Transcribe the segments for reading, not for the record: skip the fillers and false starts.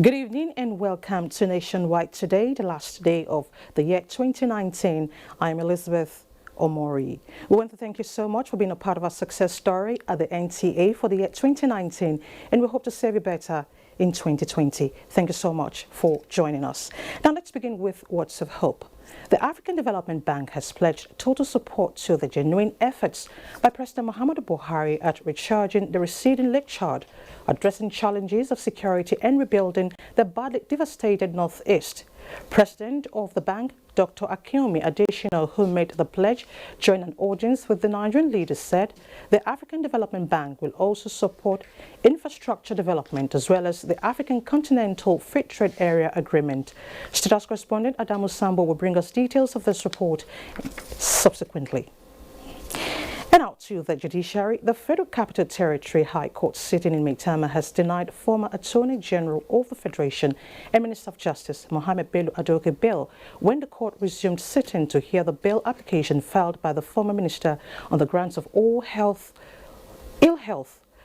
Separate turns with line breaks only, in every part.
Good evening and welcome to Nationwide Today, the last day of the year 2019. I'm Elizabeth Omori. We want to thank you so much for being a part of our success story at the NTA for the year 2019, and we hope to serve you better in 2020. Thank you so much for joining us. Now let's begin with words of hope. The African Development Bank has pledged total support to the genuine efforts by President Muhammadu Buhari at recharging the receding lake Chad, addressing challenges of security and rebuilding the badly devastated northeast. President of the bank, Dr. Akinwumi Adesina, who made the pledge during an audience with the Nigerian leaders, said the African Development Bank will also support infrastructure development as well as the African Continental Free Trade Area Agreement. Status correspondent Adamu Sambo will bring us details of this report subsequently. And out to the judiciary, the Federal Capital Territory High Court sitting in Maitama has denied former Attorney General of the Federation and Minister of Justice Mohammed Bello Adoke bail when the court resumed sitting to hear the bail application filed by the former minister on the grounds of ill health.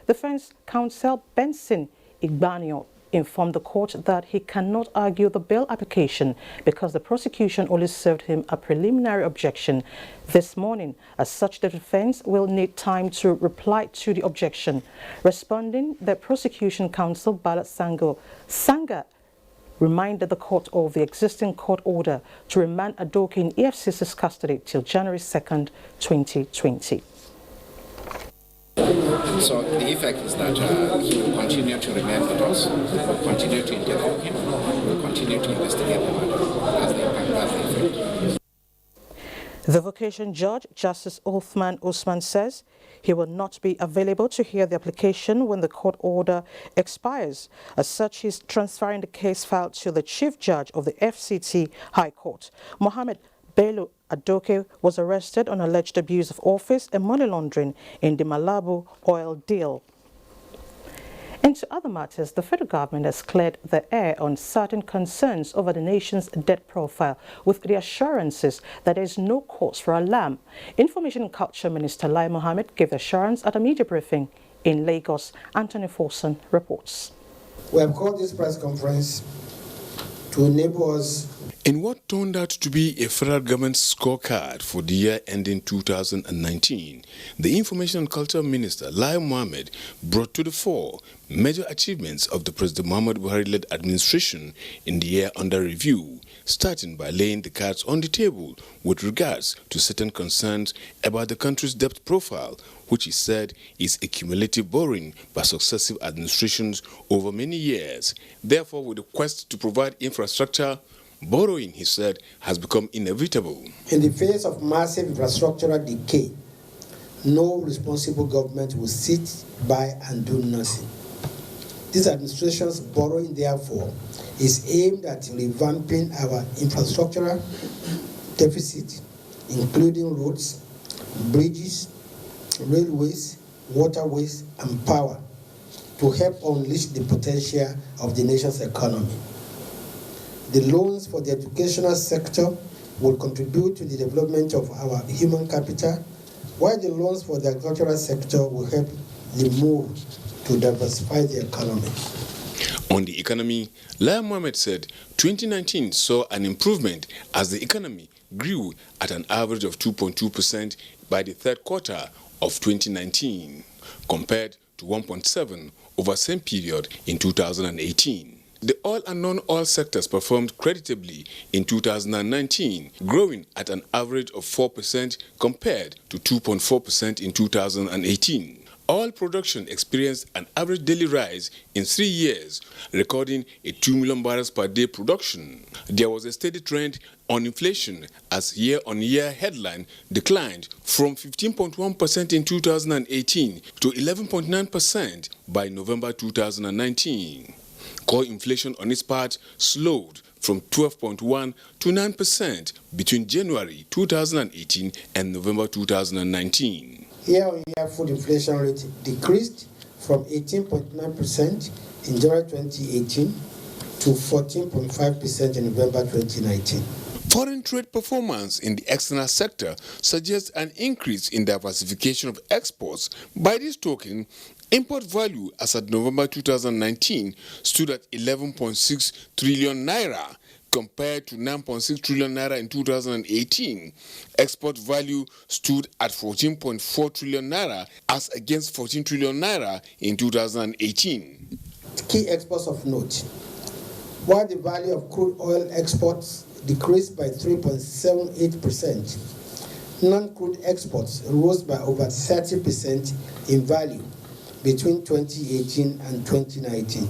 Defense counsel Benson Igbanio informed the court that he cannot argue the bail application because the prosecution only served him a preliminary objection this morning. As such, the defense will need time to reply to the objection. Responding, the prosecution counsel Bala Sanga reminded the court of the existing court order to remand Adoke in EFCC's custody till January 2nd, 2020.
So the effect is that he will continue to remain with us, we'll continue to interview him, we'll continue to investigate the matter as they effect.
The vocation judge, Justice Uthman Usman, says he will not be available to hear the application when the court order expires. As such, he is transferring the case file to the Chief Judge of the FCT High Court. Mohammed Bello Adoke was arrested on alleged abuse of office and money laundering in the Malabo oil deal. And to other matters, the federal government has cleared the air on certain concerns over the nation's debt profile with the assurances that there is no cause for alarm. Information and Culture Minister Lai Mohammed gave the assurance at a media briefing in Lagos. Anthony Forson reports.
We have called this press conference to enable us.
In what turned out to be a federal government scorecard for the year ending 2019, the Information and Culture Minister, Lai Mohammed, brought to the fore major achievements of the President Muhammadu Buhari-led administration in the year under review, starting by laying the cards on the table with regards to certain concerns about the country's debt profile, which he said is a cumulative borrowing by successive administrations over many years. Therefore, with the quest to provide infrastructure, borrowing, he said, has become inevitable.
In the face of massive infrastructural decay, no responsible government will sit by and do nothing. This administration's borrowing, therefore, is aimed at revamping our infrastructural deficit, including roads, bridges, railways, waterways, and power, to help unleash the potential of the nation's economy. The loans for the educational sector will contribute to the development of our human capital, while the loans for the agricultural sector will help the move to diversify the economy.
On the economy, Lai Mohammed said 2019 saw an improvement as the economy grew at an average of 2.2% by the third quarter of 2019, compared to 1.7% over the same period in 2018. The oil and non-oil sectors performed creditably in 2019, growing at an average of 4% compared to 2.4% in 2018. Oil production experienced an average daily rise in 3 years, recording a 2 million barrels per day production. There was a steady trend on inflation as year-on-year headline declined from 15.1% in 2018 to 11.9% by November 2019. Core inflation on its part slowed from 12.1% to 9% between January 2018 and November 2019.
Year-on-year food inflation rate decreased from 18.9% in January 2018 to 14.5% in November 2019.
Foreign trade performance in the external sector suggests an increase in diversification of exports. By this token, import value as at November 2019 stood at 11.6 trillion naira compared to 9.6 trillion naira in 2018. Export value stood at 14.4 trillion naira as against 14 trillion naira in 2018.
Key exports of note. While the value of crude oil exports decreased by 3.78%, non-crude exports rose by over 30% in value between 2018 and 2019.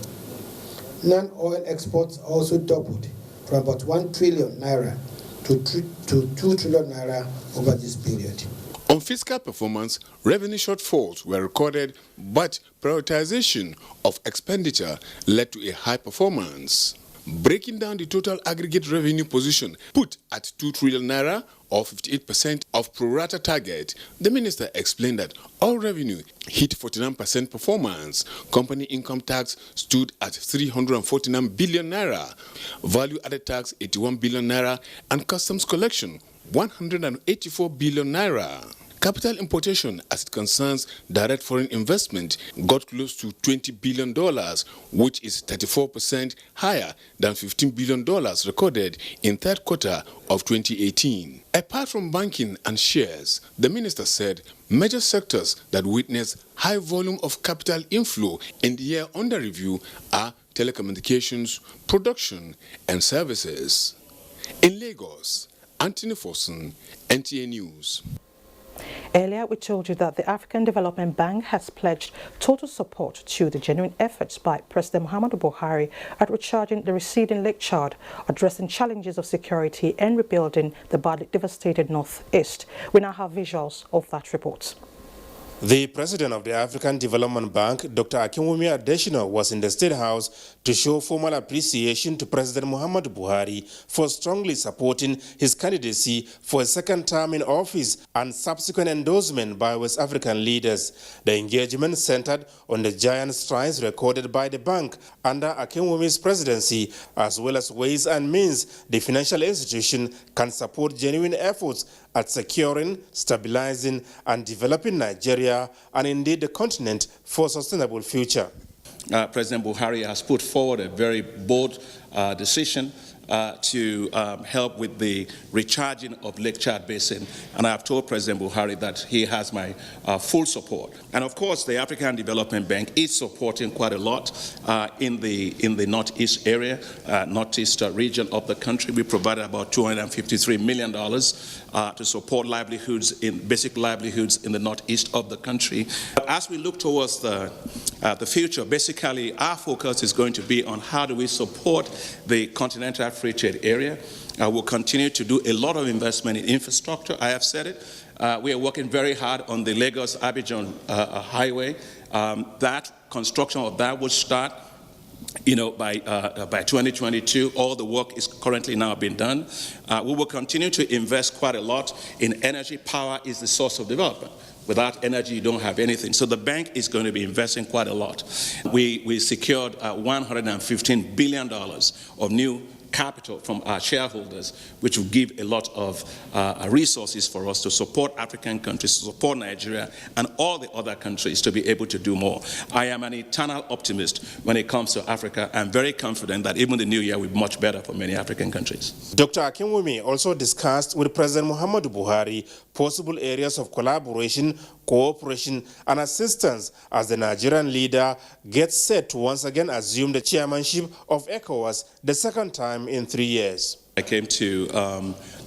Non-oil exports also doubled from about 1 trillion naira to 2 trillion naira over this period.
On fiscal performance, revenue shortfalls were recorded, but prioritization of expenditure led to a high performance. Breaking down the total aggregate revenue position put at 2 trillion naira or 58% of pro rata target, the minister explained that all revenue hit 49% performance. Company income tax stood at 349 billion naira, value added tax 81 billion naira, and customs collection 184 billion naira. Capital importation, as it concerns direct foreign investment, got close to $20 billion, which is 34% higher than $15 billion recorded in third quarter of 2018. Apart from banking and shares, the minister said major sectors that witnessed high volume of capital inflow in the year under review are telecommunications, production, and services. In Lagos, Anthony Fosun, NTA News.
Earlier, we told you that the African Development Bank has pledged total support to the genuine efforts by President Muhammadu Buhari at recharging the receding lake Chad, addressing challenges of security and rebuilding the badly devastated northeast. We now have visuals of that report.
The president of the African Development Bank, Dr. Akinwumi Adesina, was in the State House to show formal appreciation to President Muhammadu Buhari for strongly supporting his candidacy for a second term in office and subsequent endorsement by West African leaders. The engagement centered on the giant strides recorded by the bank under Akinwumi's presidency, as well as ways and means the financial institution can support genuine efforts at securing, stabilizing, and developing Nigeria and indeed the continent for a sustainable future.
President Buhari has put forward a very bold decision to help with the recharging of Lake Chad Basin, and I have told President Buhari that he has my full support. And of course, the African Development Bank is supporting quite a lot in the northeast area, northeast region of the country. We provided about $253 million to support livelihoods basic livelihoods in the northeast of the country. As we look towards the future, basically our focus is going to be on how do we support the continental free trade area. We'll continue to do a lot of investment in infrastructure. I have said it. We are working very hard on the Lagos-Abidjan highway. That construction of that will start by 2022. All the work is currently now being done. We will continue to invest quite a lot in energy. Power is the source of development. Without energy, you don't have anything. So the bank is going to be investing quite a lot. We secured $115 billion of new capital from our shareholders, which will give a lot of resources for us to support African countries, to support Nigeria, and all the other countries to be able to do more. I am an eternal optimist when it comes to Africa. I'm very confident that even the new year will be much better for many African countries.
Dr. Akinwumi also discussed with President Muhammadu Buhari possible areas of collaboration, cooperation, and assistance as the Nigerian leader gets set to once again assume the chairmanship of ECOWAS the second time in 3 years.
I came to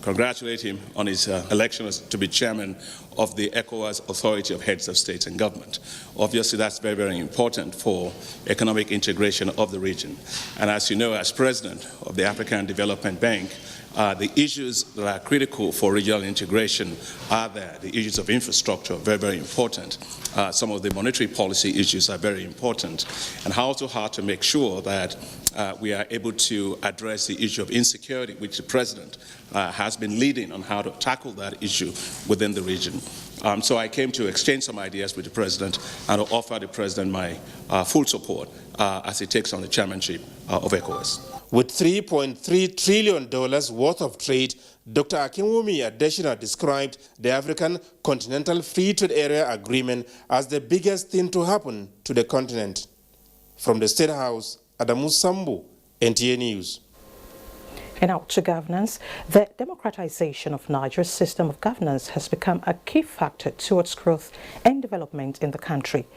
congratulate him on his election to be chairman of the ECOWAS Authority of Heads of State and Government. Obviously, that's very, very important for economic integration of the region. And as you know, as president of the African Development Bank, the issues that are critical for regional integration are there. The issues of infrastructure are very, very important. Some of the monetary policy issues are very important. And also how to make sure that we are able to address the issue of insecurity, which the president has been leading on how to tackle that issue within the region. So I came to exchange some ideas with the president and to offer the president my full support as he takes on the chairmanship of ECOWAS.
With $3.3 trillion worth of trade, Dr. Akinwumi Adesina described the African Continental Free Trade Area Agreement as the biggest thing to happen to the continent. From the State House, Adamu Sambu, NTA News.
And out to governance, the democratization of Nigeria's system of governance has become a key factor towards growth and development in the country.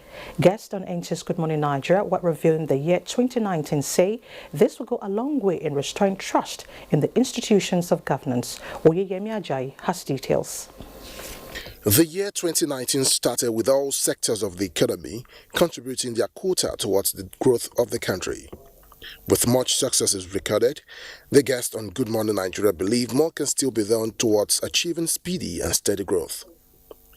Guests on NT's Good Morning Nigeria, what reviewing the year 2019, say this will go a long way in restoring trust in the institutions of governance. Oyeyemi Ajayi has details.
The year 2019 started with all sectors of the economy contributing their quota towards the growth of the country. With much successes recorded, the guests on Good Morning Nigeria believe more can still be done towards achieving speedy and steady growth.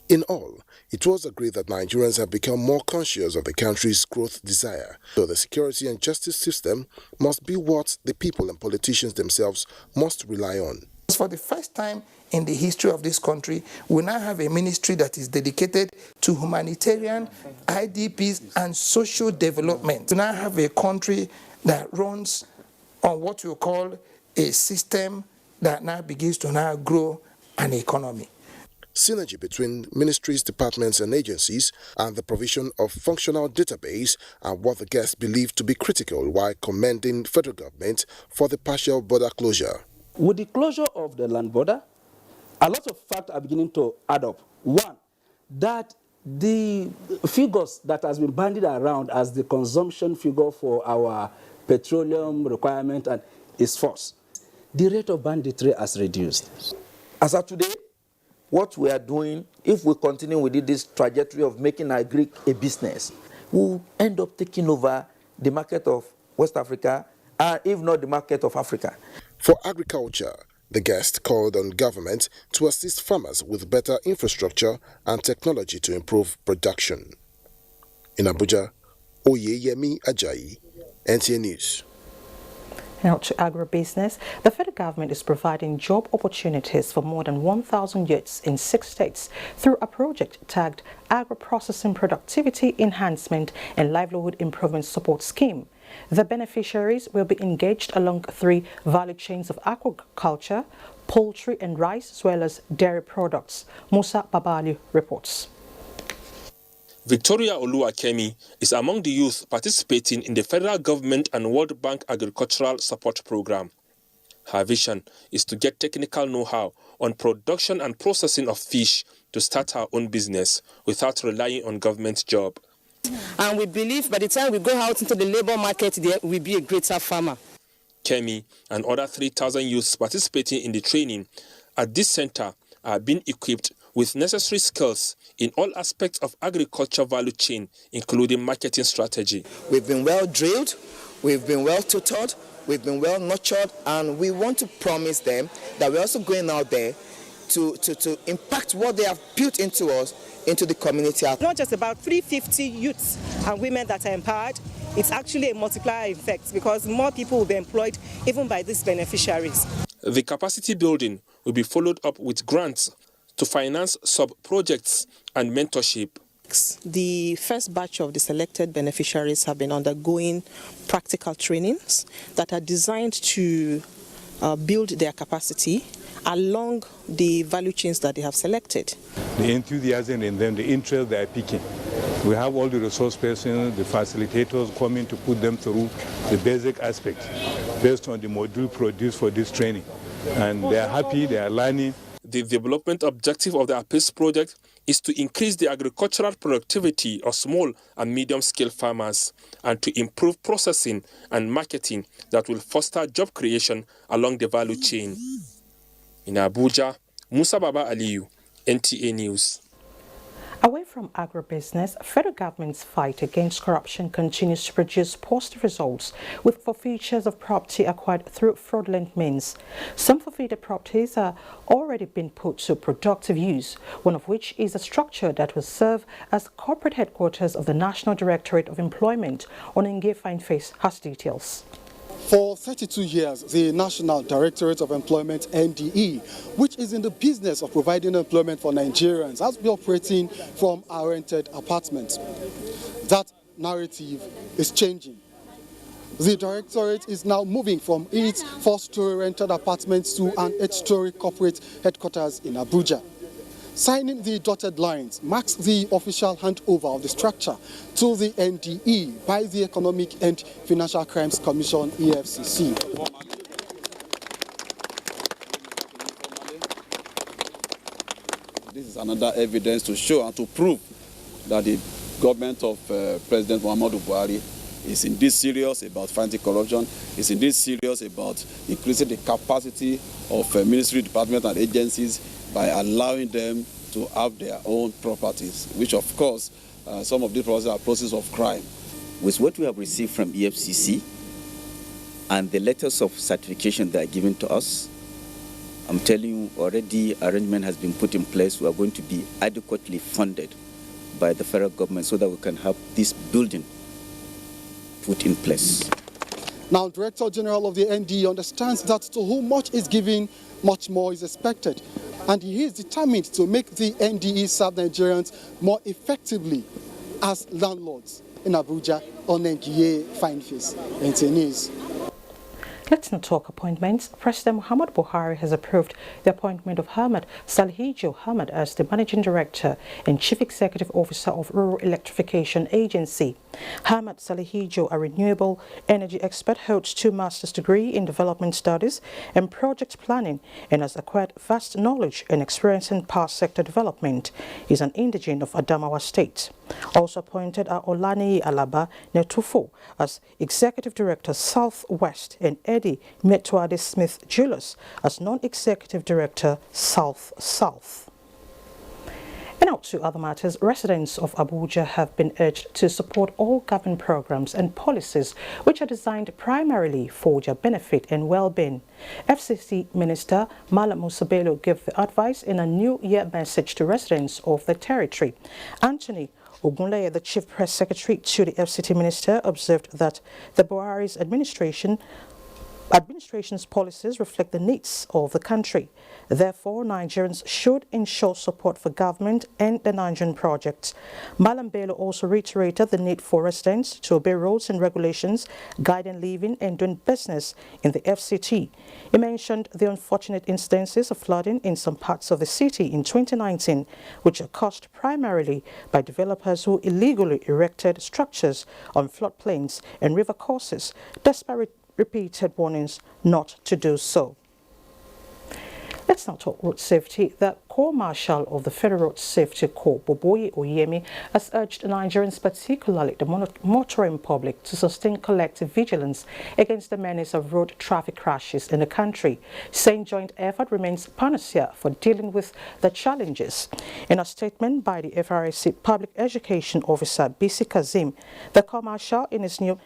In all, it was agreed that Nigerians have become more conscious of the country's growth desire, so the security and justice system must be what the people and politicians themselves must rely on.
For the first time in the history of this country, we now have a ministry that is dedicated to humanitarian, IDPs, and social development. We now have a country that runs on what you call a system that now begins to now grow an economy.
Synergy between ministries, departments and agencies and the provision of functional database are what the guests believe to be critical while commending federal government for the partial border closure.
With the closure of the land border, a lot of facts are beginning to add up. One, that the figures that has been bandied around as the consumption figure for our petroleum requirement and is false. The rate of banditry has reduced.
As of today, what we are doing, if we continue with this trajectory of making agri a business, we'll end up taking over the market of West Africa, and if not the market of Africa.
For agriculture, the guest called on government to assist farmers with better infrastructure and technology to improve production. In Abuja, Oyeyemi Ajayi, NTA News.
Now to agribusiness, the federal government is providing job opportunities for more than 1,000 youths in 6 states through a project tagged Agro-Processing Productivity Enhancement and Livelihood Improvement Support Scheme. The beneficiaries will be engaged along 3 value chains of aquaculture, poultry and rice, as well as dairy products. Musa Babali reports.
Victoria Oluwakemi is among the youth participating in the federal government and World Bank Agricultural Support Program. Her vision is to get technical know-how on production and processing of fish to start her own business without relying on government job.
And we believe by the time we go out into the labor market, there will be a greater farmer.
Kemi and other 3,000 youths participating in the training at this center are being equipped with necessary skills in all aspects of agriculture value chain, including marketing strategy.
We've been well drilled, we've been well tutored, we've been well nurtured, and we want to promise them that we're also going out there to impact what they have built into us, into the community.
It's not just about 350 youths and women that are empowered, it's actually a multiplier effect because more people will be employed even by these beneficiaries.
The capacity building will be followed up with grants to finance sub-projects and mentorship.
The first batch of the selected beneficiaries have been undergoing practical trainings that are designed to build their capacity along the value chains that they have selected.
The enthusiasm in them, the interest they are picking. We have all the resource persons, the facilitators coming to put them through the basic aspects based on the module produced for this training. And they are happy, they are learning.
The development objective of the APIS project is to increase the agricultural productivity of small and medium-scale farmers and to improve processing and marketing that will foster job creation along the value chain. In Abuja, Musa Baba Aliyu, NTA News.
Away from agribusiness, federal government's fight against corruption continues to produce positive results with forfeitures of property acquired through fraudulent means. Some forfeited properties are already being put to productive use, one of which is a structure that will serve as corporate headquarters of the National Directorate of Employment. Onenge Fineface has details.
For 32 years, the National Directorate of Employment, NDE, which is in the business of providing employment for Nigerians, has been operating from our rented apartments. That narrative is changing. The directorate is now moving from its 4-story rented apartments to an 8-story corporate headquarters in Abuja. Signing the dotted lines marks the official handover of the structure to the NDE by the Economic and Financial Crimes Commission, EFCC.
This is another evidence to show and to prove that the government of President Muhammadu Buhari is indeed serious about fighting corruption, is indeed serious about increasing the capacity of ministry, departments and agencies by allowing them to have their own properties, which of course some of these properties are processes of crime.
With what we have received from EFCC and the letters of certification that are given to us, I'm telling you already arrangement has been put in place. We are going to be adequately funded by the federal government so that we can have this building put in place.
Now, Director General of the NDE understands that to whom much is given, much more is expected. And he is determined to make the NDE serve Nigerians more effectively as landlords in Abuja on Ngiye Fine Face. NTNews.
Let's now talk appointments. President Muhammad Buhari has approved the appointment of Ahmed Salhijo Ahmed as the Managing Director and Chief Executive Officer of Rural Electrification Agency. Ahmed Salhijo, a renewable energy expert, holds 2 master's degrees in development studies and project planning and has acquired vast knowledge and experience in power sector development. He is an indigene of Adamawa State. Also appointed are Olani Alaba Netufo as Executive Director Southwest and Eddie Metwade Smith Julius as Non-Executive Director South. And out to other matters, residents of Abuja have been urged to support all government programs and policies which are designed primarily for their benefit and well-being. FCC Minister Malam Musa Bello gave the advice in a New Year message to residents of the territory. Anthony Ogunleye, the Chief Press Secretary to the FCT Minister, observed that the Buhari's administration's policies reflect the needs of the country. Therefore, Nigerians should ensure support for government and the Nigerian projects. Malam Bello also reiterated the need for residents to obey rules and regulations guiding living and doing business in the FCT. He mentioned the unfortunate incidences of flooding in some parts of the city in 2019, which are caused primarily by developers who illegally erected structures on floodplains and river courses, despite repeated warnings not to do so. Let's now talk road safety. The Corps Marshal of the Federal Road Safety Corps, Boboye Oyemi, has urged Nigerians, particularly the motoring public, to sustain collective vigilance against the menace of road traffic crashes in the country, saying joint effort remains panacea for dealing with the challenges. In a statement by the FRSC Public Education Officer, BC Kazim, the Corps Marshal in his New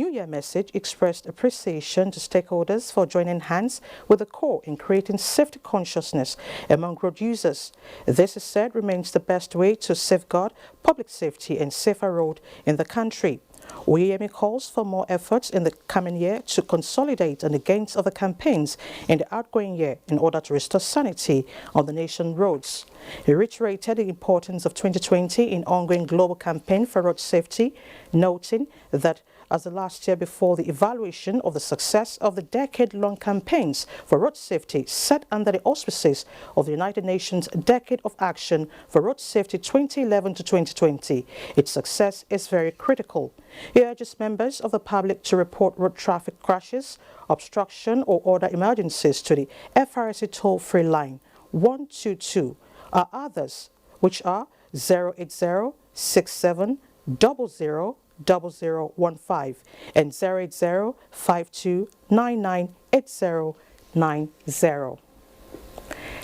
Year message expressed appreciation to stakeholders for joining hands with the Corps in creating safety consciousness among road users. This, he said, remains the best way to safeguard public safety and safer road in the country. Oyemi calls for more efforts in the coming year to consolidate on the gains of the campaigns in the outgoing year in order to restore sanity on the nation's roads. He reiterated the importance of 2020 in ongoing global campaign for road safety, noting that as the last year before the evaluation of the success of the decade-long campaigns for road safety set under the auspices of the United Nations Decade of Action for Road Safety 2011 to 2020. Its success is very critical. He urges members of the public to report road traffic crashes, obstruction or other emergencies to the FRSC toll-free line 122, or others, which are 080-6700-0015 and 080-5299-8090.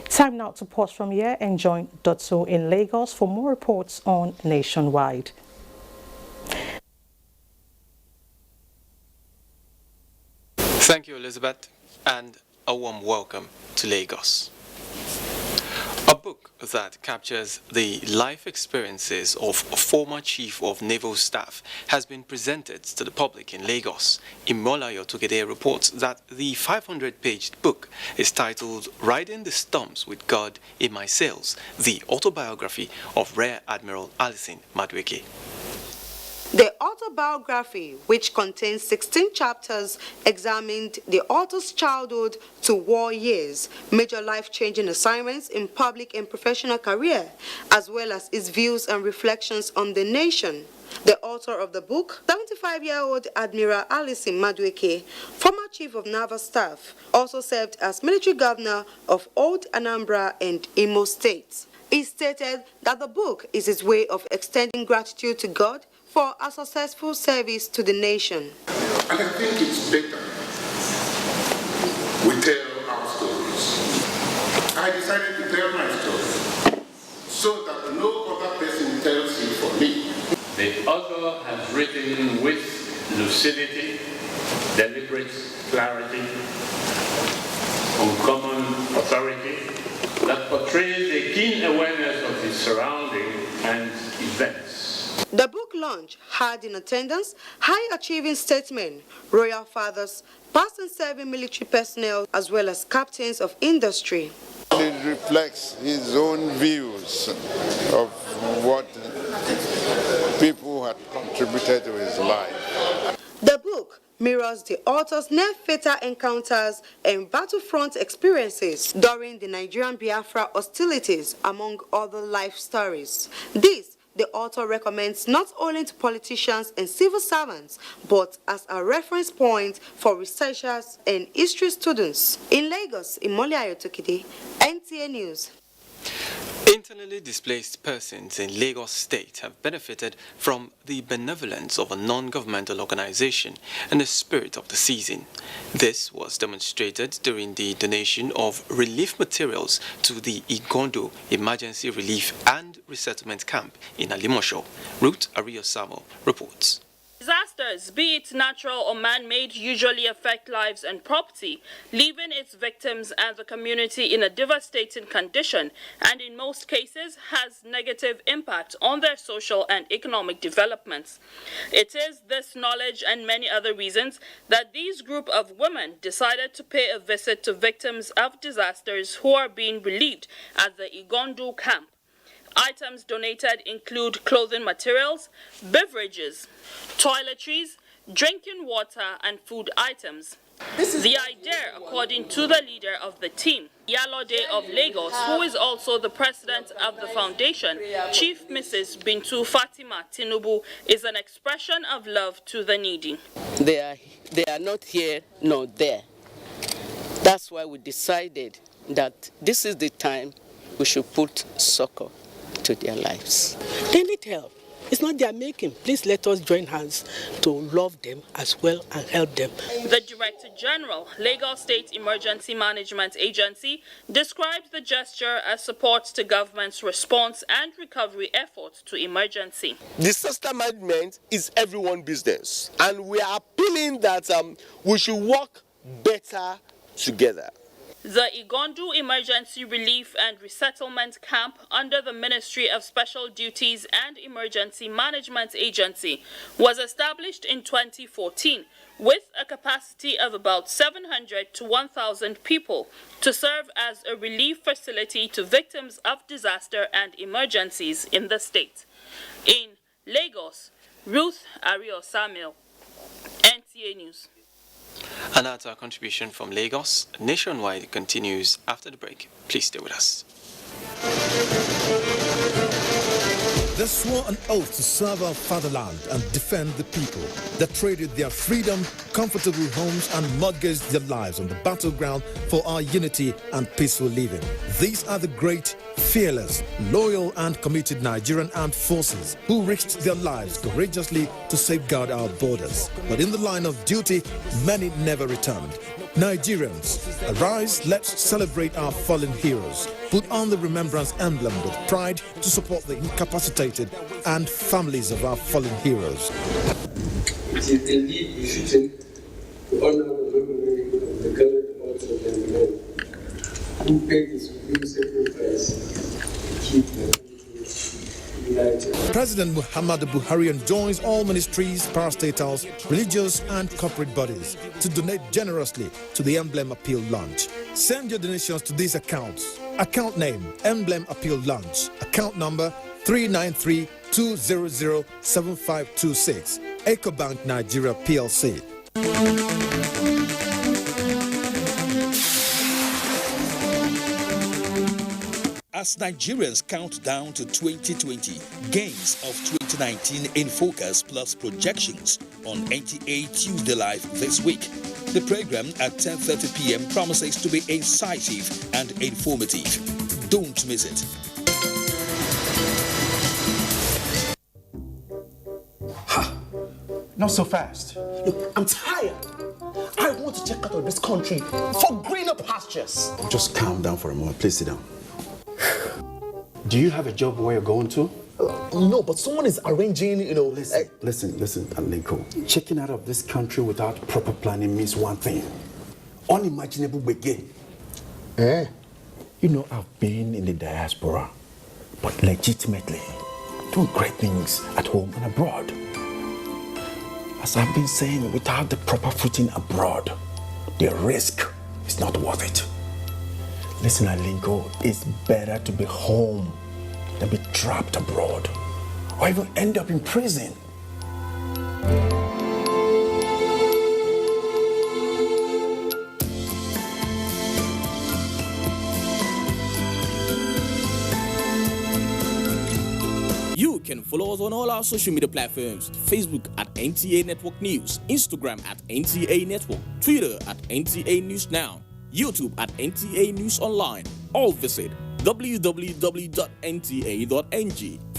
Time now to pause from here and join Dotso in Lagos for more reports on Nationwide.
Thank you, Elizabeth, and a warm welcome to Lagos. A book that captures the life experiences of a former Chief of Naval Staff has been presented to the public in Lagos. Imolayo Togede reports that the 500-page book is titled Riding the Storms with God in My Sails, the autobiography of Rear Admiral Alison Madueke.
The autobiography, which contains 16 chapters, examined the author's childhood to war years, major life-changing assignments in public and professional career, as well as his views and reflections on the nation. The author of the book, 75-year-old Admiral Alison Madueke, former Chief of Naval Staff, also served as military governor of Old Anambra and Imo states. He stated that the book is his way of extending gratitude to God for a successful service to the nation.
And I think it's better we tell our stories. I decided to tell my story so that no other person tells it for me.
The author has written with lucidity, deliberate clarity, uncommon authority that portrays a keen awareness of his surroundings and events.
The book launch had in attendance high-achieving statesmen, royal fathers, past and serving military personnel, as well as captains of industry.
It reflects his own views of what people had contributed to his life.
The book mirrors the author's near-fatal encounters and battlefront experiences during the Nigerian Biafra hostilities, among other life stories. This, the author recommends not only to politicians and civil servants, but as a reference point for researchers and history students. In Lagos, Imole Ayotokide, NTA News.
Internally displaced persons in Lagos State have benefited from the benevolence of a non-governmental organization and the spirit of the season. This was demonstrated during the donation of relief materials to the Igondo Emergency Relief and Resettlement Camp in Alimosho. Ruth Ariosamo reports.
Disasters, be it natural or man-made, usually affect lives and property, leaving its victims and the community in a devastating condition, and in most cases has negative impact on their social and economic developments. It is this knowledge and many other reasons that these group of women decided to pay a visit to victims of disasters who are being relieved at the Igondo camp. Items donated include clothing materials, beverages, toiletries, drinking water, and food items. The idea, according to the leader of the team, Yalode of Lagos, who is also the president of the foundation, Chief Mrs. Bintu Fatima Tinubu, is an expression of love to the needy.
They are not here nor there. That's why we decided that this is the time we should put succor to their lives.
They need help. It's not their making. Please let us join hands to love them as well and help them.
The Director General, Lagos State Emergency Management Agency, described the gesture as support to government's response and recovery efforts to emergency.
Disaster management is everyone's business, and we are appealing that we should work better together.
The Igondo Emergency Relief and Resettlement Camp under the Ministry of Special Duties and Emergency Management Agency was established in 2014 with a capacity of about 700 to 1,000 people to serve as a relief facility to victims of disaster and emergencies in the state. In Lagos, Ruth Ariosamo, NTA News.
And that's our contribution from Lagos. Nationwide continues after the break. Please stay with us.
They swore an oath to serve our fatherland and defend the people. They traded their freedom, comfortable homes, and mortgaged their lives on the battleground for our unity and peaceful living. These are the great, fearless, loyal, and committed Nigerian armed forces who risked their lives courageously to safeguard our borders. But in the line of duty, many never returned. Nigerians, arise, let's celebrate our fallen heroes. Put on the remembrance emblem with pride to support the incapacitated and families of our fallen heroes.
It is the lead we should take to honor the memory of the gallant hearts of young men who paid the supreme sacrifice to keep the country united.
President Muhammadu Buhari enjoins all ministries, parastatals, religious and corporate bodies to donate generously to the Emblem Appeal Launch. Send your donations to these accounts. Account name, Emblem Appeal Launch. Account number 393 200-7526. EcoBank Nigeria PLC.
As Nigerians count down to 2020, gains of 2019 in focus plus projections on NTA Tuesday Live this week. The program at 10:30 p.m. promises to be incisive and informative. Don't miss it.
Not so fast. Look, I'm tired. I want to check out of this country for greener pastures.
Just calm down for a moment. Please sit down.
Do you have a job where you're going to? No, but someone is arranging,
Listen, Alinko. Checking out of this country without proper planning means one thing. Unimaginable begin. I've been in the diaspora, but legitimately doing great things at home and abroad. As I've been saying, without the proper footing abroad, the risk is not worth it. Listen, Alinko, it's better to be home than be trapped abroad or even end up in prison.
You can follow us on all our social media platforms: Facebook at NTA Network News, Instagram at NTA Network, Twitter at NTA News Now, YouTube at NTA News Online, or visit www.nta.ng.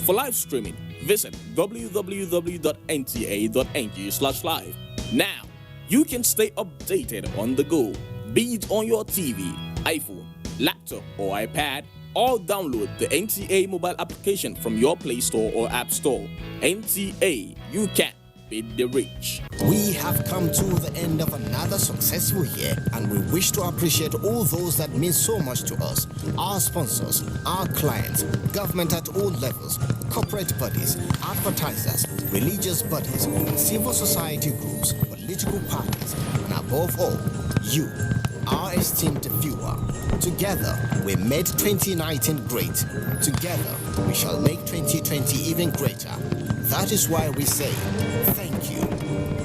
For live streaming, visit www.nta.ng/live. Now, you can stay updated on the go, be it on your TV, iPhone, laptop, or iPad, or download the NTA mobile application from your Play Store or App Store. NTA, you can beat the rich.
We have come to the end of another successful year, and we wish to appreciate all those that mean so much to us: our sponsors, our clients, government at all levels, corporate bodies, advertisers, religious bodies, civil society groups, political parties, and above all, you, our esteemed viewer. Together, we made 2019 great. Together, we shall make 2020 even greater. That is why we say, thank you.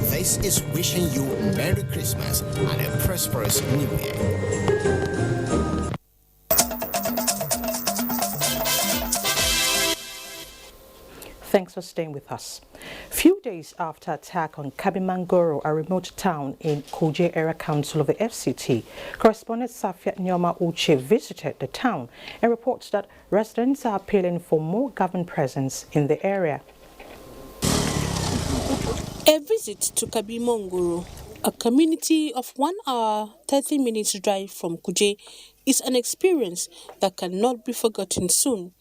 This is wishing you Merry Christmas and a prosperous New Year.
Thanks for staying with us. Few days after attack on Kabimangoro, a remote town in Kuje Area Council of the FCT, correspondent Safia Nyoma Uche visited the town and reports that residents are appealing for more government presence in the area.
A visit to Kabimangoro, a community of 1 hour 30 minutes drive from Kuje, is an experience that cannot be forgotten soon.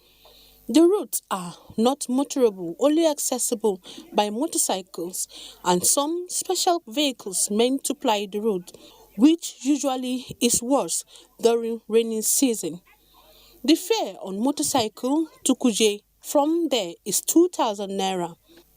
The roads are not motorable, only accessible by motorcycles and some special vehicles meant to ply the road, which usually is worse during rainy season. The fare on motorcycle to Kuje from there is 2,000 naira.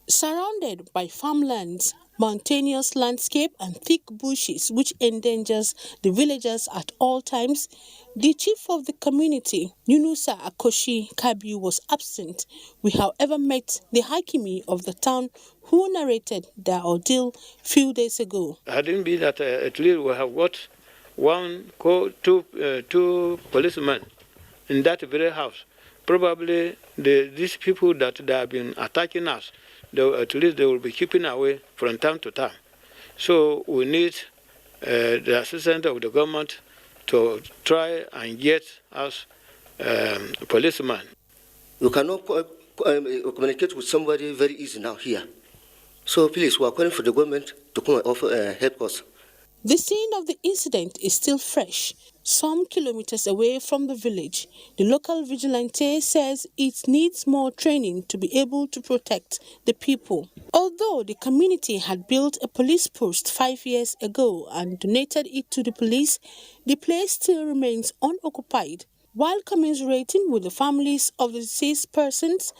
Surrounded by farmlands, mountainous landscape and thick bushes which endangers the villagers at all times, the chief of the community, Yunusa Akoshi Kabiu, was absent. We however met the Hakimi of the town who narrated their ordeal few days ago.
Hadn't been that at least we have got two policemen in that very house. Probably these people that they have been attacking us, at least they will be keeping away from time to time. So we need the assistance of the government to try and get us policemen.
You cannot communicate with somebody very easy now here. So please, we are calling for the government to come and offer help us.
The scene of the incident is still fresh. Some kilometers away from the village, the local vigilante says it needs more training to be able to protect the people. Although the community had built a police post 5 years ago and donated it to the police, the place still remains unoccupied. While commiserating with the families of the deceased persons,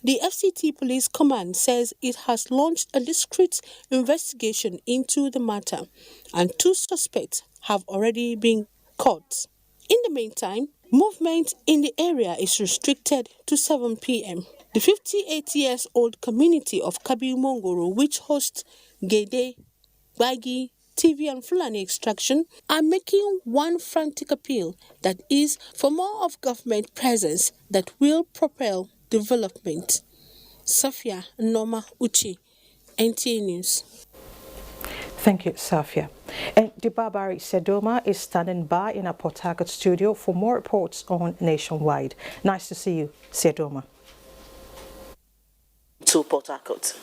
the FCT Police Command says it has launched a discreet investigation into the matter, and 2 suspects have already been caught. In the meantime, movement in the area is restricted to 7 p.m. The 58-year-old community of Kabimongoro, which hosts Gede, Bagi, TV and Fulani extraction, are making one frantic appeal, that is, for more of government presence that will propel development. Safia Noma Uchi, NTA News.
Thank you, Safia. And Dibabari Sedoma is standing by in our Port Harcourt studio for more reports on Nationwide. Nice to see you, Sedoma.
To Port Harcourt.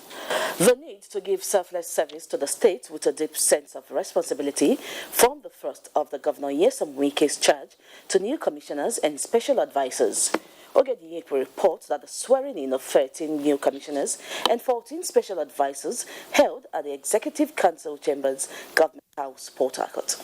The need to give selfless service to the state with a deep sense of responsibility formed the thrust of the Governor Nyesom Wike's charge to new commissioners and special advisors. Ogediyepe reports that the swearing-in of 13 new commissioners and 14 special advisors held at the Executive Council Chambers, Government House, Port Harcourt.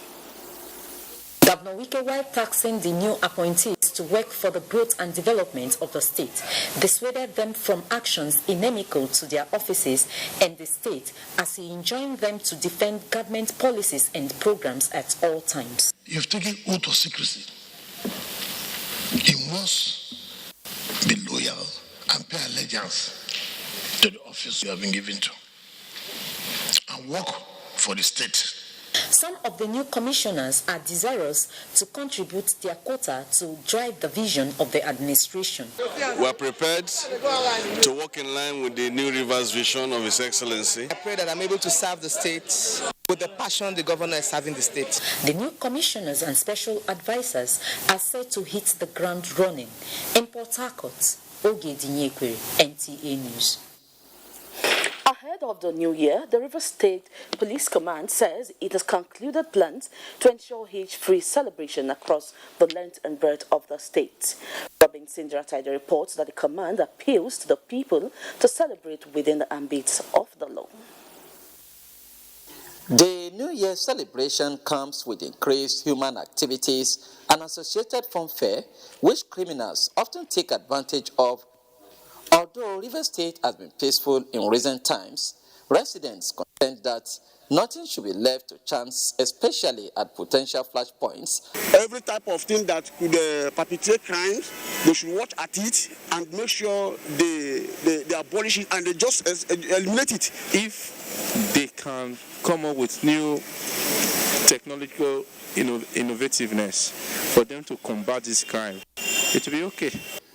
Governor Wike, while taxing the new appointees to work for the growth and development of the state, dissuaded them from actions inimical to their offices and the state, as he enjoined them to defend government policies and programs at all times.
You've taken oath of secrecy. You must be loyal and pay allegiance to the office you have been given to and work for the state.
Some of the new commissioners are desirous to contribute their quota to drive the vision of the administration.
We are prepared to work in line with the New Rivers vision of His Excellency.
I pray that I'm able to serve the state with the passion the governor is serving the state.
The new commissioners and special advisors are set to hit the ground running. In Port Harcourt, Ogediyepe, NTA News.
Ahead of the new year, the River State Police Command says it has concluded plans to ensure hitch-free celebration across the length and breadth of the state. Robin Sindra-Tide reports that the command appeals to the people to celebrate within the ambit of the law.
The New Year celebration comes with increased human activities and associated fanfare, which criminals often take advantage of. Although River State has been peaceful in recent times, residents contend that nothing should be left to chance, especially at potential flashpoints.
Every type of thing that could perpetrate crimes, they should watch at it and make sure they abolish it and they just eliminate it.
If they can come up with new technological innovativeness for them to combat this crime, it will be okay.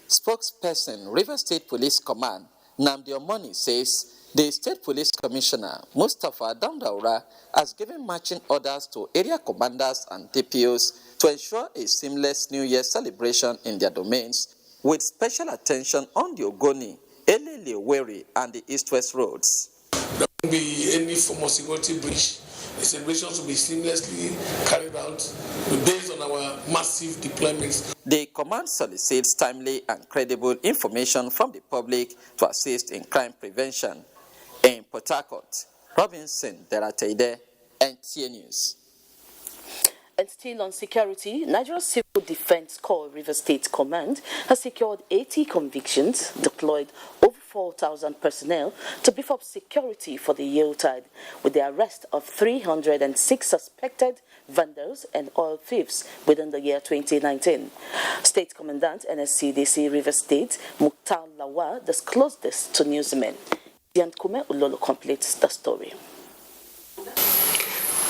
Spokesperson, River State Police Command, Namdi Omoni, says the State Police Commissioner, Mustafa Dandaura, has given marching orders to area commanders and DPOs to ensure a seamless New Year celebration in their domains, with special attention on the Ogoni, Elele, Weri, and the East-West roads.
There won't be any form of security breach. The celebrations will be seamlessly carried out based on our massive deployments.
The command solicits timely and credible information from the public to assist in crime prevention. In Port Harcourt, Robinson Derateide, NTA News.
And still on security, Nigeria's Civil Defense Corps River State Command has secured 80 convictions, deployed over 4,000 personnel to beef up security for the Yuletide, with the arrest of 306 suspected vandals and oil thieves within the year 2019. State Commandant NSCDC River State, Mukhtar Lawa, disclosed this to newsmen. Dian Kume Ulolo completes the story.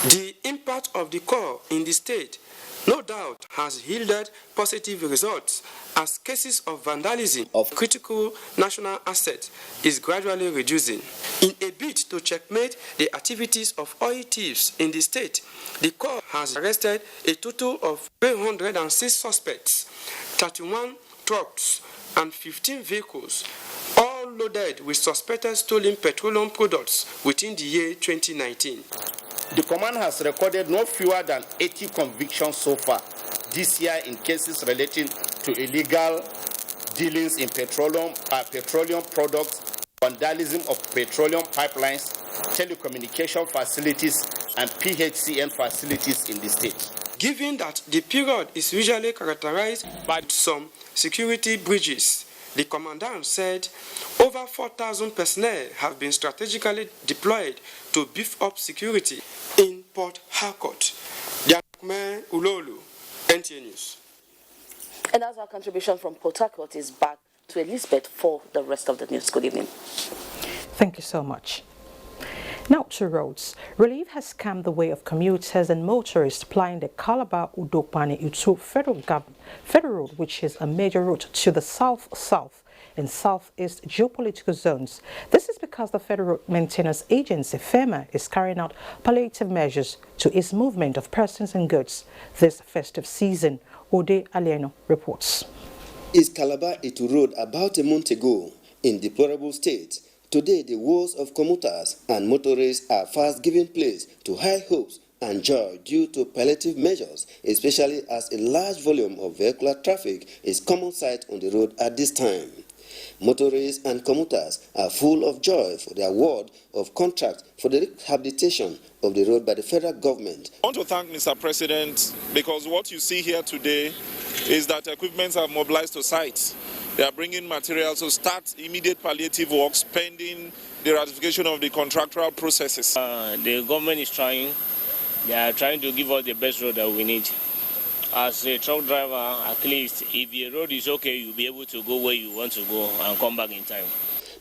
The impact of the Corps in the state, no doubt, has yielded positive results as cases of vandalism of critical national assets is gradually reducing. In a bid to checkmate the activities of oil thieves in the state, the Corps has arrested a total of 306 suspects, 31 trucks, and 15 vehicles, all loaded with suspected stolen petroleum products within the year 2019.
The command has recorded no fewer than 80 convictions so far this year in cases relating to illegal dealings in petroleum products, vandalism of petroleum pipelines, telecommunication facilities, and PHCN facilities in the state.
Given that the period is usually characterized by some security breaches, the commandant said over 4,000 personnel have been strategically deployed to beef up security in Port Harcourt. Yakme Ulolu, NTA News.
And as our contribution from Port Harcourt is back to Elizabeth for the rest of the news. Good evening.
Thank you so much. Now to roads. Relief has come the way of commuters and motorists plying the Calabar Udokpani Utu Federal Road, which is a major route to the south and southeast geopolitical zones. This is because the Federal Maintenance Agency, FEMA, is carrying out palliative measures to ease movement of persons and goods this festive season. Ode Alieno reports.
Is Calabar Itu Road about a month ago in deplorable state? Today, the woes of commuters and motorists are fast giving place to high hopes and joy due to palliative measures, especially as a large volume of vehicular traffic is common sight on the road at this time. Motorists and commuters are full of joy for the award of contract for the rehabilitation of the road by the federal government.
I want to thank Mr. President because what you see here today is that equipment have mobilized to sites. They are bringing materials to start immediate palliative works pending the ratification of the contractual processes.
The government is trying. They are trying to give us the best road that we need. As a truck driver, at least, if the road is okay, you'll be able to go where you want to go and come back in time.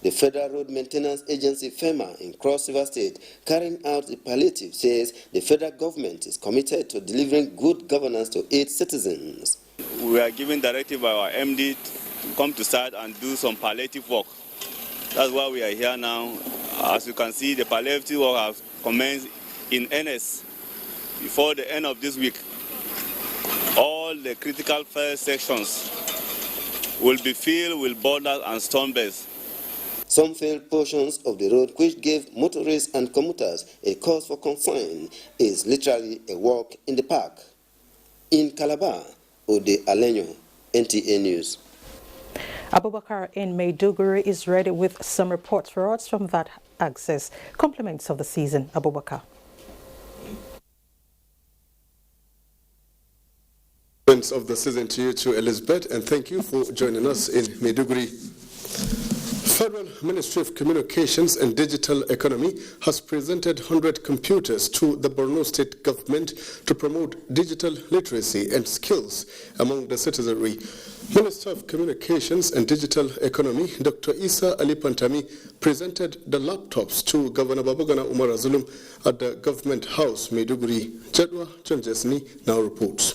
The Federal Road Maintenance Agency, FEMA, in Cross River State, carrying out the palliative, says the federal government is committed to delivering good governance to its citizens.
We are given directive by our MD to come to start and do some palliative work. That's why we are here now. As you can see, the palliative work has commenced in earnest before the end of this week. All the critical fire sections will be filled with boulders and stone beds.
Some failed portions of the road which gave motorists and commuters a cause for concern is literally a walk in the park. In Calabar, Ode Aleño, NTA News.
Abubakar in Maiduguri is ready with some reports for us from that access. Compliments of the season, Abubakar.
Of the season to you, to Elizabeth, and thank you for joining us in Maiduguri. Federal Ministry of Communications and Digital Economy has presented 100 computers to the Borno State government to promote digital literacy and skills among the citizenry. Minister of Communications and Digital Economy, Dr. Isa Ali Pantami, presented the laptops to Governor Babagana Umar Zulum at the Government House, Maiduguri. Jadwa Chanjesni now reports.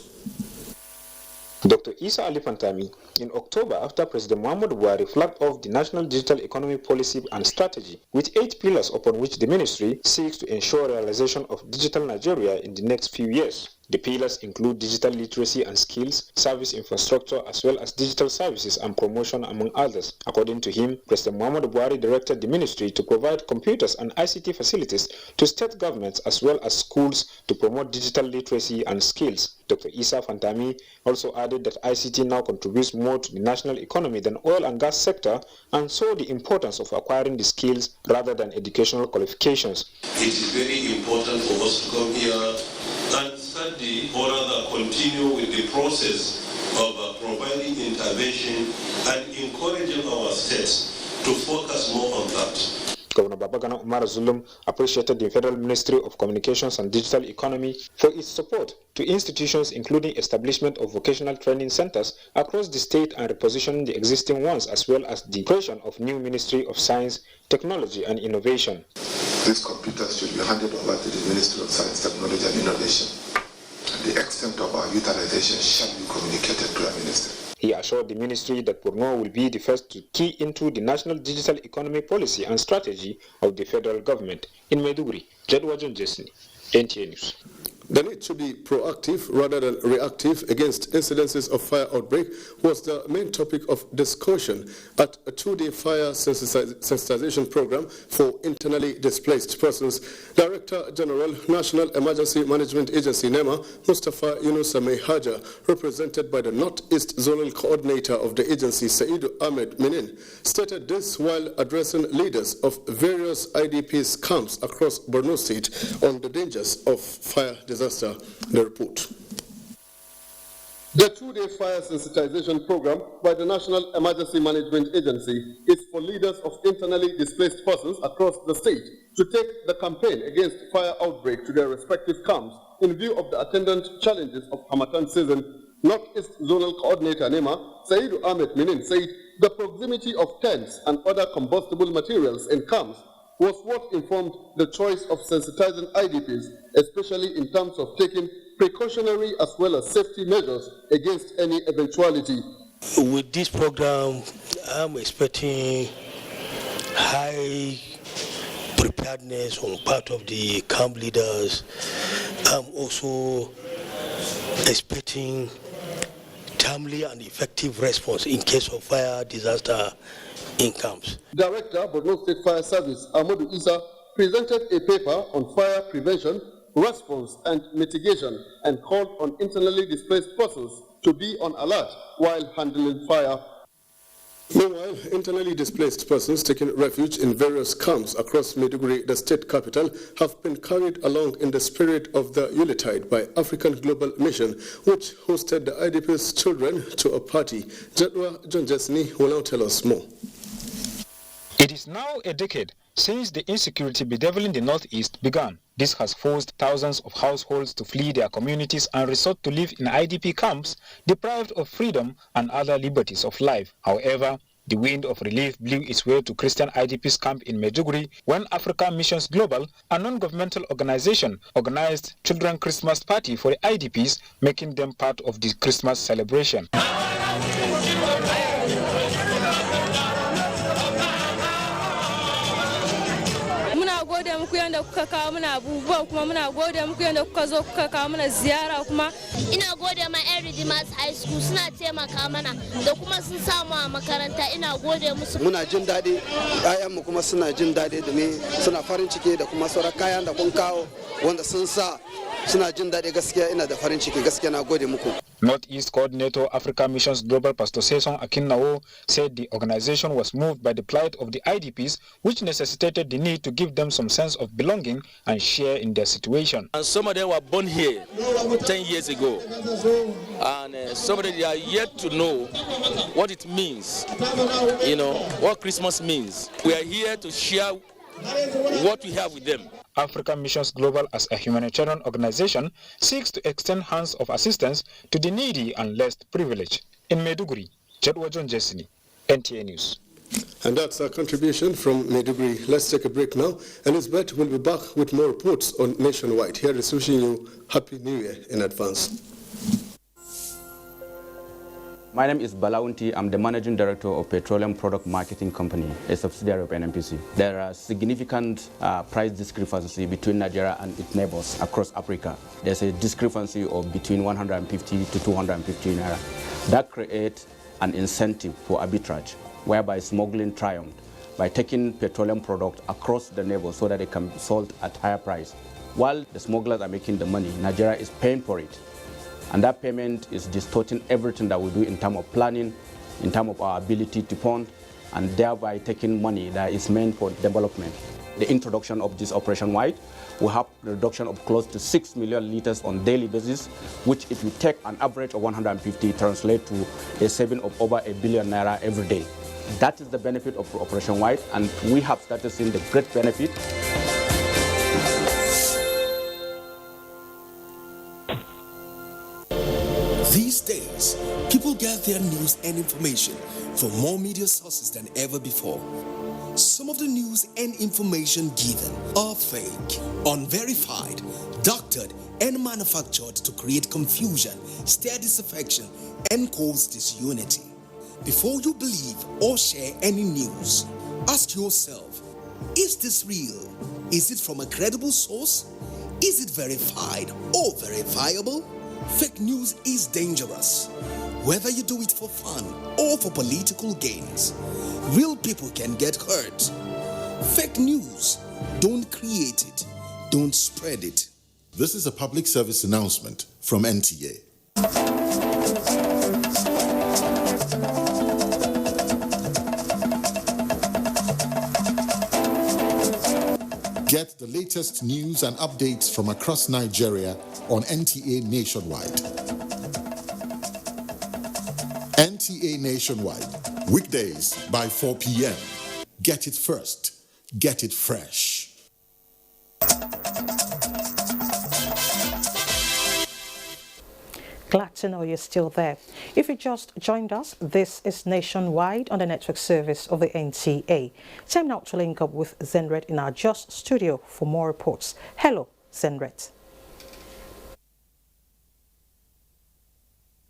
Dr. Isa Ali Pantami, in October, after President Muhammadu Buhari flagged off the National Digital Economy Policy and Strategy, with 8 pillars upon which the ministry seeks to ensure realization of digital Nigeria in the next few years. The pillars include digital literacy and skills, service infrastructure, as well as digital services and promotion, among others. According to him, President Muhammadu Buhari directed the ministry to provide computers and ICT facilities to state governments as well as schools to promote digital literacy and skills. Dr. Isa Fantami also added that ICT now contributes more to the national economy than oil and gas sector, and saw the importance of acquiring the skills rather than educational qualifications.
It is very important for us to come here and study, or rather continue with the process of providing intervention and encouraging our states to focus more on that.
Governor Babagana Umar Zulum appreciated the Federal Ministry of Communications and Digital Economy for its support to institutions, including establishment of vocational training centers across the state and repositioning the existing ones, as well as the creation of new Ministry of Science, Technology and Innovation.
These computers should be handed over to the Ministry of Science, Technology and Innovation, and the extent of our utilization shall be communicated to our ministry.
He assured the ministry that Borno will be the first to key into the national digital economy policy and strategy of the federal government. In Maiduguri, Jadwa Jesni, NTA News.
The need to be proactive rather than reactive against incidences of fire outbreak was the main topic of discussion at a 2-day fire sensitization program for internally displaced persons. Director General, National Emergency Management Agency, NEMA, Mustafa Yunusa Haja, represented by the Northeast Zonal Coordinator of the agency, Saidu Ahmed Minin, stated this while addressing leaders of various IDPs camps across Borno State on the dangers of fire disaster. The report. The 2-day fire sensitization program by the National Emergency Management Agency is for leaders of internally displaced persons across the state to take the campaign against fire outbreak to their respective camps in view of the attendant challenges of Harmattan season. Northeast Zonal Coordinator NEMA, Saidu Ahmed Minin, said the proximity of tents and other combustible materials in camps was what informed the choice of sensitizing IDPs, especially in terms of taking precautionary as well as safety measures against any eventuality.
With this program, I'm expecting high preparedness on part of the camp leaders. I'm also expecting timely and effective response in case of fire disaster in camps.
Director, Borno State Fire Service, Amadou Isa, presented a paper on fire prevention, response and mitigation and called on internally displaced persons to be on alert while handling fire. Meanwhile, internally displaced persons taking refuge in various camps across Maiduguri, the state capital, have been carried along in the spirit of the Yuletide by African Global Mission, which hosted the IDP's children to a party. Jadwa John Jesney will now tell us more.
It is now a decade since the insecurity bedeviling the Northeast began. This has forced thousands of households to flee their communities and resort to live in IDP camps, deprived of freedom and other liberties of life. However, the wind of relief blew its way to Christian IDP's camp in Maiduguri when Africa Missions Global, a non-governmental organization, organized Children's Christmas Party for the IDPs, making them part of the Christmas celebration.
Ina gode ma yan Redeemers High School suna taimaka mana da kuma sun samu a makaranta ina gode musu.
Muna jin daɗi, ƴaƴanmu kuma suna jin daɗi da me suna farin ciki da kuma sauran kayan da kun kawo wanda sun sa suna jin daɗi gaskiya ina da farin ciki gaskiya na gode muku.
Northeast Coordinator Africa Missions Global Pastor Saison Akinnawo said the organization was moved by the plight of the IDPs, which necessitated the need to give them some sense of belonging and share in their situation.
And some of them were born here 10 years ago, and some of them are yet to know what it means, what Christmas means. We are here to share what we have with them.
African Missions Global, as a humanitarian organization, seeks to extend hands of assistance to the needy and less privileged. In Maiduguri, Jadwa John Jesney, NTA News.
And that's our contribution from Maiduguri. Let's take a break now, and Elizabeth will be back with more reports on Nationwide. Here is wishing you Happy New Year in advance.
My name is Balaunti. I'm the Managing Director of Petroleum Product Marketing Company, a subsidiary of NNPC. There are significant price discrepancy between Nigeria and its neighbors across Africa. There's a discrepancy of between 150 to 250 naira. That creates an incentive for arbitrage, whereby smuggling triumphed by taking petroleum product across the neighbors so that they can be sold at higher price. While the smugglers are making the money, Nigeria is paying for it. And that payment is distorting everything that we do in terms of planning, in terms of our ability to fund, and thereby taking money that is meant for development. The introduction of this Operation White will have a reduction of close to 6 million liters on daily basis, which if you take an average of 150, translate to a saving of over 1 billion naira every day. That is the benefit of Operation White, and we have started seeing the great benefit.
These days, people get their news and information from more media sources than ever before. Some of the news and information given are fake, unverified, doctored, and manufactured to create confusion, stir disaffection, and cause disunity. Before you believe or share any news, ask yourself, is this real? Is it from a credible source? Is it verified or verifiable? Fake news is dangerous, whether you do it for fun or for political gains. Real people can get hurt. Fake news, don't create it, don't spread it.
This is a public service announcement from NTA. Get the latest news and updates from across Nigeria on NTA Nationwide. NTA Nationwide, weekdays by 4 p.m. Get it first, get it fresh.
Glad to know you're still there. If you just joined us, this is Nationwide on the network service of the NTA. Time now to link up with Zenret in our Just studio for more reports. Hello, Zenret.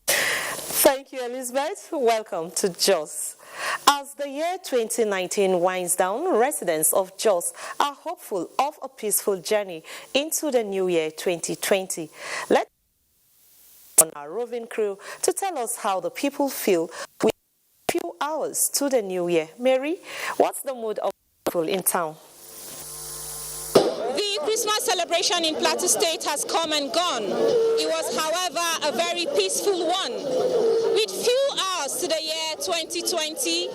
Thank you, Elizabeth. Welcome to Jos. As the year 2019 winds down, residents of Jos are hopeful of a peaceful journey into the new year 2020. Let's on our roving crew to tell us how the people feel with a few hours to the new year. Mary, what's the mood of people in town?
The Christmas celebration in Plateau State has come and gone. It was, however, a very peaceful one. With few hours to the year 2020,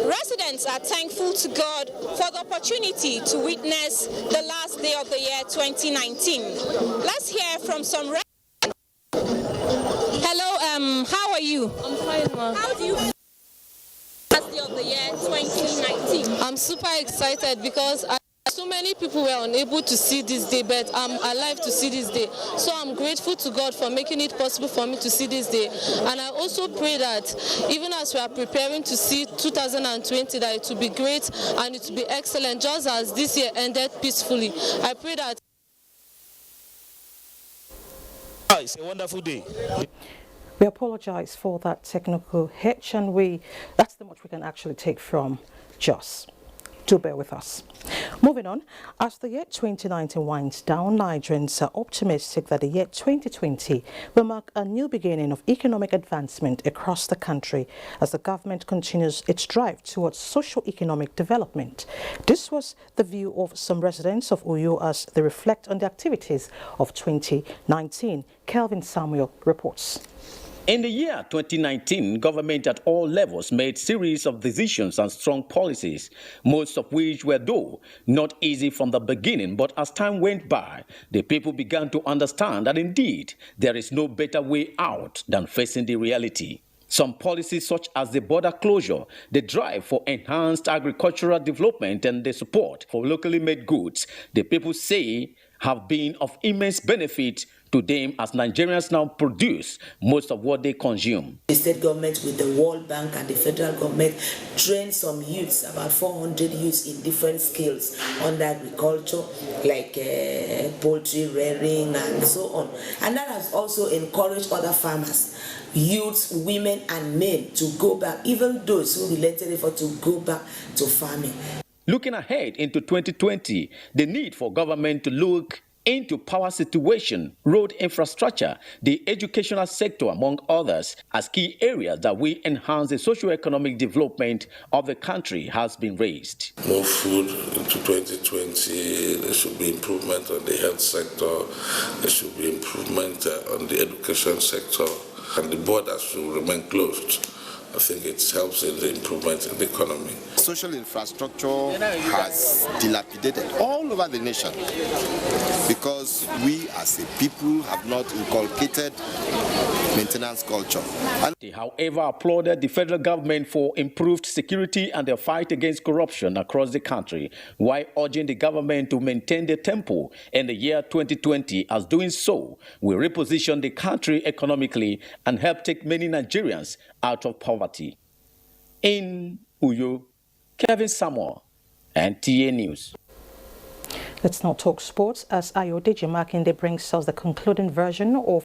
residents are thankful to God for the opportunity to witness the last day of the year 2019. Let's hear from some residents. Hello, how are you?
I'm fine, ma.
How do you feel the last day of the year 2019?
I'm super excited because so many people were unable to see this day, but I'm alive to see this day. So I'm grateful to God for making it possible for me to see this day. And I also pray that even as we are preparing to see 2020, that it will be great and it will be excellent, just as this year ended peacefully. I pray that.
It's a wonderful day.
We apologize for that technical hitch, and that's the much we can actually take from Jos. Do bear with us. Moving on, as the year 2019 winds down, Nigerians are optimistic that the year 2020 will mark a new beginning of economic advancement across the country as the government continues its drive towards socio-economic development. This was the view of some residents of Uyo as they reflect on the activities of 2019. Kelvin Samuel reports.
In the year 2019, government at all levels made series of decisions and strong policies, most of which were, though, not easy from the beginning. But as time went by, the people began to understand that indeed there is no better way out than facing the reality. Some policies such as the border closure, the drive for enhanced agricultural development and the support for locally made goods, the people say have been of immense benefit to them as Nigerians now produce most of what they consume.
The state government with the World Bank and the federal government trained some youths, about 400 youths in different skills under agriculture, like poultry rearing and so on. And that has also encouraged other farmers, youths, women and men to go back, even those who relented effort to go back to farming.
Looking ahead into 2020, the need for government to look into power situation, road infrastructure, the educational sector, among others, as key areas that will enhance the socio-economic development of the country has been raised.
More food into 2020, there should be improvement on the health sector, there should be improvement on the education sector, and the borders should remain closed. I think it helps in the improvement in the economy.
Social infrastructure has dilapidated all over the nation because we as a people have not inculcated maintenance culture.
They, however, applauded the federal government for improved security and the fight against corruption across the country, while urging the government to maintain the tempo in the year 2020, as doing so will reposition the country economically and help take many Nigerians out of poverty. In Uyo, Kevin Samuel, NTA News.
Let's now talk sports as Ayodeji Makinde brings us the concluding version of